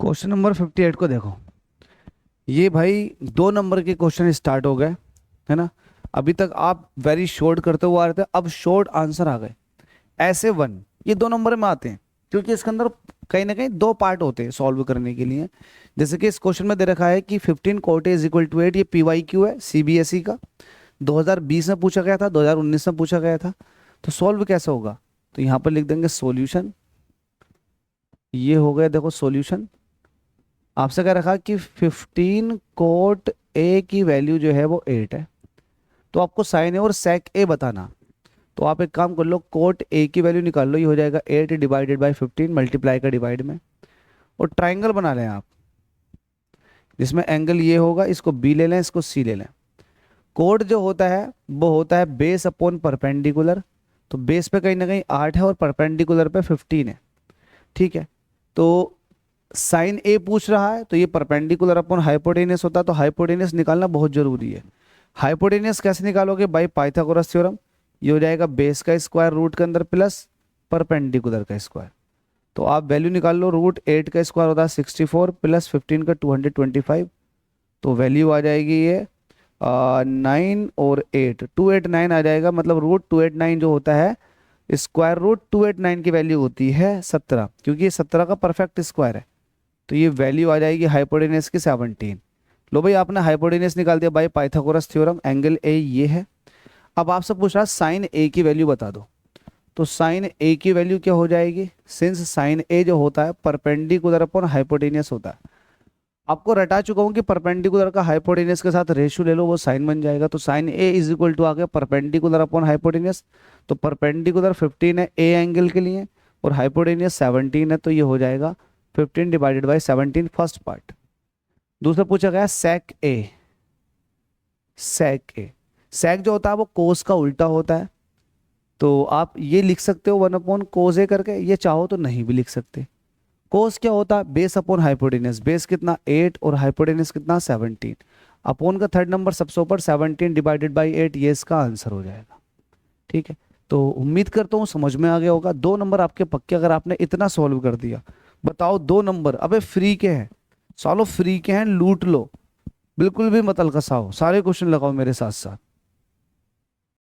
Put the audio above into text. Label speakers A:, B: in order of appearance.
A: Question number 58 को देखो। ये भाई 2 नंबर के क्वेश्चन स्टार्ट हो गए, है ना। अभी तक आप वेरी शॉर्ट करते हुए आ रहे थे, अब शॉर्ट आंसर आ गए। ऐसे वन ये 2 नंबर में आते हैं, क्योंकि इसके अंदर कहीं ना कहीं 2 पार्ट होते हैं सॉल्व करने के लिए। जैसे कि इस क्वेश्चन में दे रखा है कि 15 कोट इज इक्वल टू 8, ये पीवाई क्यू है सीबीएसई का। 2020 में पूछा गया था, 2019 में पूछा गया था। तो सॉल्व कैसे होगा? तो यहाँ पर लिख देंगे सॉल्यूशन। ये हो गया, देखो सॉल्यूशन। आपसे क्या रखा कि 15 कोट ए की वैल्यू जो है वो 8 है, तो आपको साइन ए और सेक ए बताना। तो आप एक काम कर लो, कोट ए की वैल्यू निकाल लो, ये हो जाएगा 8 डिवाइडेड बाई 15, मल्टीप्लाई का डिवाइड में। और ट्राइंगल बना लें आप, जिसमें एंगल ये होगा, इसको बी ले लें, इसको सी ले लें। कोट जो होता है वो होता है बेस अपॉन परपेंडिकुलर। तो बेस पे कहीं ना कहीं 8 है और परपेंडिकुलर पे 15 है, ठीक है। तो साइन ए पूछ रहा है, तो ये परपेंडिकुलर अपॉन हाइपोटेनियस होता है, तो हाइपोटेनियस निकालना बहुत जरूरी है। हाइपोटेनियस कैसे निकालोगे? By Pythagoras theorem. ये हो जाएगा बेस का स्क्वायर रूट के अंदर प्लस परपेंडिकुलर का स्क्वायर। तो आप वैल्यू निकाल लो, रूट 8 का स्क्वायर होता है 64 प्लस 15 का 225। तो वैल्यू आ जाएगी ये 9 और 8, 289 आ जाएगा। मतलब रूट 289 जो होता है, स्क्वायर रूट 289 की वैल्यू होती है 17, क्योंकि ये 17 का परफेक्ट स्क्वायर है। तो ये वैल्यू आ जाएगी हाइपोटेनस की 17। लो भाई, आपने हाइपोटेनस निकाल दिया by Pythagoras theorem. Angle A ये है। अब आपसे पूछ रहा है साइन ए की वैल्यू बता दो। तो साइन ए की वैल्यू क्या हो जाएगी? सिंस साइन ए जो होता है परपेंडिकुलर अपॉन हाइपोटेनियस होता है। आपको रटा चुका हूं कि परपेंडिकुलर का हाइपोटेनियस के साथ रेशियो ले लो, वो साइन बन जाएगा। तो sine A is equal to आ गया परपेंडिकुलर अपॉन हाइपोटेनियस। तो परपेंडिकुलर 15 है ए एंगल के लिए, और हाइपोटेनियस 17 है, तो ये हो जाएगा 15 डिवाइडेड बाई 17, फर्स्ट पार्ट। दूसरा पूछा गया सेक ए। सेक ए, सेक जो होता है वो कोस का उल्टा होता है। तो आप ये लिख सकते हो 1 अपॉन कोस ए करके, ये चाहो तो नहीं भी लिख सकते। कोस क्या होता है? Base upon hypotenuse. बेस कितना? 8 और हाइपोटेनस कितना? 17। अपॉन का थर्ड नंबर सबसे ऊपर, 17 डिवाइडेड बाई 8, ये इसका आंसर हो जाएगा। ठीक है। तो उम्मीद करता हूँ समझ में आ गया होगा। 2 नंबर आपके पक्के, अगर आपने इतना सॉल्व कर दिया। बताओ 2 नंबर, अबे फ्री के हैं, सॉलो फ्री के हैं, लूट लो। बिल्कुल भी मत अलकसाओ, सारे क्वेश्चन लगाओ मेरे साथ साथ।